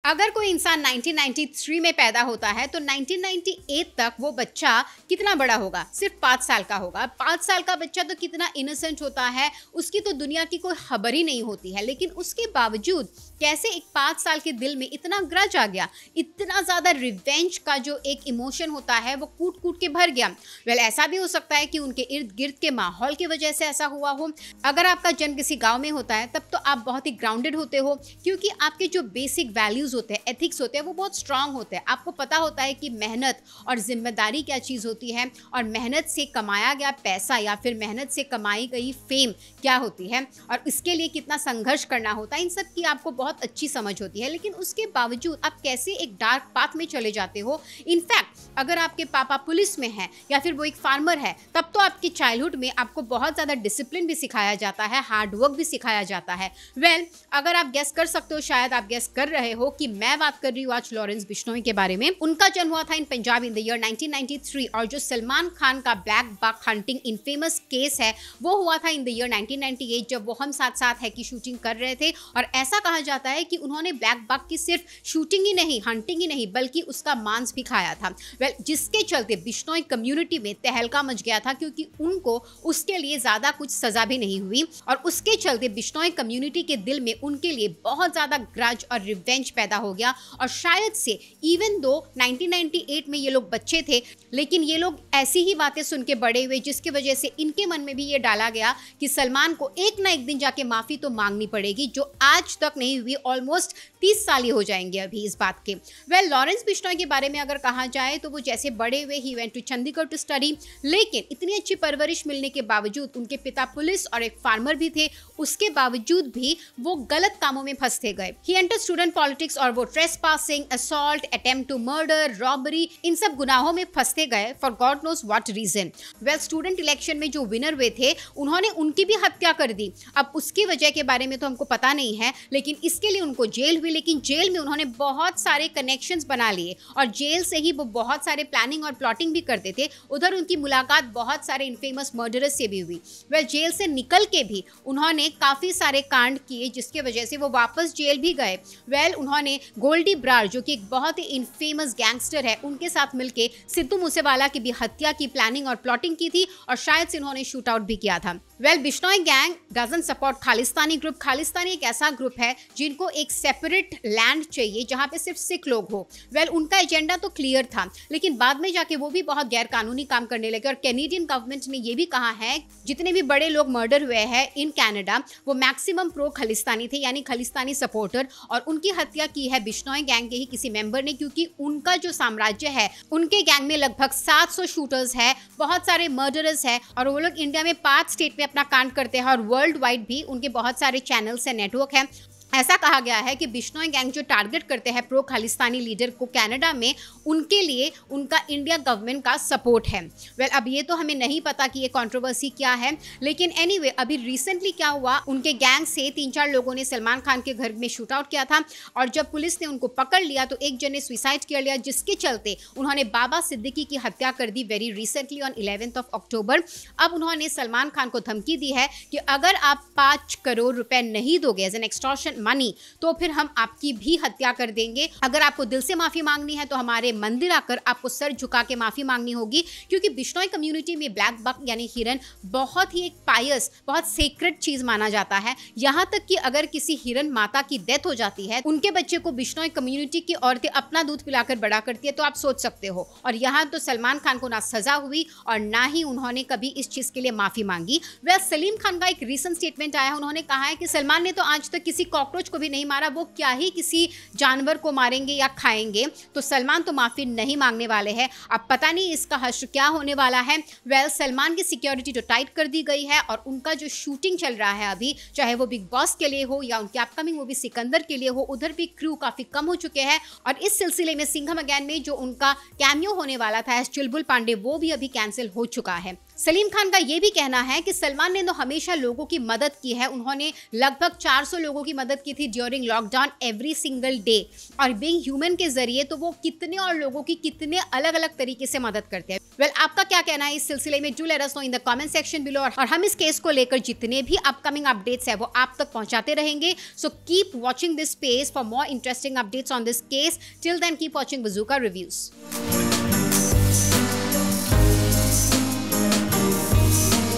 अगर कोई इंसान 1993 में पैदा होता है तो 1998 तक वो बच्चा कितना बड़ा होगा? सिर्फ 5 साल का होगा। 5 साल का बच्चा तो कितना इनोसेंट होता है, उसकी तो दुनिया की कोई खबर ही नहीं होती है। लेकिन उसके बावजूद कैसे एक 5 साल के दिल में इतना ग्रज आ गया, इतना ज़्यादा रिवेंज का जो एक इमोशन होता है वो कूट कूट के भर गया। ऐसा भी हो सकता है कि उनके इर्द गिर्द के माहौल की वजह से ऐसा हुआ हो। अगर आपका जन्म किसी गाँव में होता है तब तो आप बहुत ही ग्राउंडेड होते हो, क्योंकि आपके जो बेसिक वैल्यूज होते हैं, एथिक्स होते हैं, वो बहुत स्ट्रांग होते हैं। आपको पता होता है कि मेहनत और जिम्मेदारी क्या चीज़ होती है, और मेहनत से कमाया गया पैसा या फिर मेहनत से कमाई गई फेम क्या होती है, और इसके लिए कितना संघर्ष करना होता है, इन सब की आपको बहुत अच्छी समझ होती है। लेकिन उसके बावजूद आप कैसे एक डार्क पाथ में चले जाते हो। इनफैक्ट अगर आपके पापा पुलिस में हैं या फिर वो एक फार्मर है, तब तो आपकी चाइल्डहुड में आपको बहुत ज़्यादा डिसिप्लिन भी सिखाया जाता है, हार्ड वर्क भी सिखाया जाता है। अगर आप गेस कर सकते हो, शायद आप गेस कर रहे हो कि मैं बात कर रही हूँ आज लॉरेंस बिश्नोई के बारे में। उनका जन्म हुआ था in Punjab in the year 1993, और जो सलमान खान का blackbuck hunting infamous case है वो हुआ था इन द ईयर 1998, जब वो हम साथ साथ है की शूटिंग कर रहे थे। और ऐसा कहा जाता है कि उन्होंने ब्लैक बक की सिर्फ शूटिंग ही नहीं, हंटिंग ही नहीं, बल्कि उसका मांस भी खाया था। जिसके चलते बिश्नोई कम्युनिटी में तहलका मच गया था, क्योंकि उनको उसके लिए ज्यादा कुछ सजा भी नहीं हुई, और उसके चलते बिश्नोई कम्युनिटी के दिल में उनके लिए बहुत ज्यादा ग्रज और रिवेंज पैदा हो गया। और शायद से इवन दो 1998 में ये लोग बच्चे थे, लेकिन ये लोग ऐसी ही बातें सुन के बड़े हुए, जिसकी वजह से इनके मन में भी ये डाला गया कि सलमान को एक ना एक दिन जाके माफी तो मांगनी पड़ेगी, जो आज तक नहीं हुई। ऑलमोस्ट 30 साल ही हो जाएंगे अभी इस बात के। लॉरेंस बिश्नोई के बारे में अगर कहा जाए तो वो जैसे बड़े हुए, he went to Chandigarh to study, लेकिन इतनी अच्छी परवरिश मिलने के बावजूद, उनके पिता पुलिस और एक फार्मर भी थे, उसके बावजूद भी वो गलत कामों में फंसते गए। ही एंटर स्टूडेंट पॉलिटिक्स, और वो trespassing, assault, attempt to murder, robbery, इन सब गुनाहों में फंसते गए for God knows what reason. Student election में जो विनर हुए थे, उन्होंने उनकी भी हत्या कर दी। अब उसकी वजह के बारे में तो हमको पता नहीं है, लेकिन इसके लिए उनको जेल हुई। लेकिन जेल में उन्होंने बहुत सारे कनेक्शंस बना लिए, और जेल से ही वो बहुत सारे प्लानिंग और प्लॉटिंग भी करते थे। उधर उनकी मुलाकात बहुत सारे इनफेमस मर्डरर्स से भी हुई। जेल से निकल के भी उन्होंने काफ़ी सारे कांड किए, जिसके वजह से वो वापस जेल भी गए। उन्होंने गोल्डी ब्रार, जो कि एक बहुत ही इनफेमस गैंगस्टर है, उनके साथ मिलके सिद्धू मूसेवाला की भी हत्या की प्लानिंग और प्लॉटिंग की थी, और शायद से उन्होंने शूट आउट भी किया था। Bishnoi gang doesn't support Khalistani group. Khalistani एक ऐसा ग्रुप है जिनको एक सेपरेट लैंड चाहिए जहां पे सिर्फ सिख लोग हो। उनका एजेंडा तो क्लियर था, लेकिन बाद में जाके वो भी बहुत गैर कानूनी काम करने लगे। और कैनेडियन गवर्नमेंट ने ये भी कहा है, जितने भी बड़े लोग मर्डर हुए हैं इन कनाडा, वो मैक्सिमम प्रो खालिस्तानी थे, यानी खालिस्तानी सपोर्टर, और उनकी हत्या की है बिश्नोई गैंग के ही किसी मेंबर ने, क्योंकि उनका जो साम्राज्य है, उनके गैंग में लगभग 700 शूटर्स है, बहुत सारे मर्डरर्स है, और वो लोग इंडिया में 5 स्टेट में अपना कांड करते हैं, और वर्ल्ड वाइड भी उनके बहुत सारे चैनल्स है, नेटवर्क है। ऐसा कहा गया है कि बिश्नोई गैंग जो टारगेट करते हैं प्रो खालिस्तानी लीडर को कनाडा में, उनके लिए उनका इंडिया गवर्नमेंट का सपोर्ट है। अब ये तो हमें नहीं पता कि ये कंट्रोवर्सी क्या है, लेकिन एनीवे अभी रिसेंटली क्या हुआ, उनके गैंग से 3-4 लोगों ने सलमान खान के घर में शूट आउट किया था, और जब पुलिस ने उनको पकड़ लिया तो एक जन ने सुसाइड कर लिया, जिसके चलते उन्होंने बाबा सिद्दीकी की हत्या कर दी वेरी रिसेंटली ऑन 11 अक्टूबर। अब उन्होंने सलमान खान को धमकी दी है कि अगर आप 5 करोड़ रुपए नहीं दोगे एज एन एक्सटॉर्शन मनी, तो फिर हम आपकी भी हत्या कर देंगे। अगर आपको दिल से माफी मांगनी है तो हमारे मंदिर आकर आपको सर झुका के माफी मांगनी होगी, क्योंकि बिश्नोई कम्युनिटी में ब्लैक बक यानी हिरन बहुत ही एक पायस, बहुत सीक्रेट चीज माना जाता है। यहाँ तक कि अगर किसी हिरन माता की डेथ हो जाती है, उनके बच्चे को बिश्नोई कम्युनिटी की औरतें अपना दूध पिलाकर बड़ा करती है, तो आप सोच सकते हो। और यहाँ तो सलमान खान को ना सजा हुई और ना ही उन्होंने कभी इस चीज के लिए माफी मांगी। सलीम खान का एक रीसेंट स्टेटमेंट आया, उन्होंने कहा है कि सलमान ने तो आज तक किसी कॉकरोच को भी नहीं मारा, वो क्या ही किसी जानवर को मारेंगे या खाएंगे, तो सलमान तो माफी नहीं मांगने वाले हैं। अब पता नहीं इसका हश्र क्या होने वाला है। सलमान की सिक्योरिटी तो टाइट कर दी गई है, और उनका जो शूटिंग चल रहा है अभी, चाहे वो बिग बॉस के लिए हो या उनके अपकमिंग मूवी सिकंदर के लिए हो, उधर भी क्रू काफी कम हो चुके हैं। और इस सिलसिले में सिंघम अगेन में जो उनका कैमियो होने वाला था एज चुलबुल पांडे, वो भी अभी कैंसिल हो चुका है। सलीम खान का ये भी कहना है कि सलमान ने तो हमेशा लोगों की मदद की है। उन्होंने लगभग 400 लोगों की मदद की थी during lockdown every single day. और बीइंग ह्यूमन के जरिए तो वो कितने और लोगों की कितने अलग अलग तरीके से मदद करते हैं। वेल, आपका क्या कहना है इस सिलसिले में? Do let us know in the comment section below. और हम इस केस को लेकर जितने भी अपकमिंग अपडेट्स है वो आप तक पहुंचाते रहेंगे। So keep watching this space for more interesting updates on this case. Till then keep watching Bazooka reviews.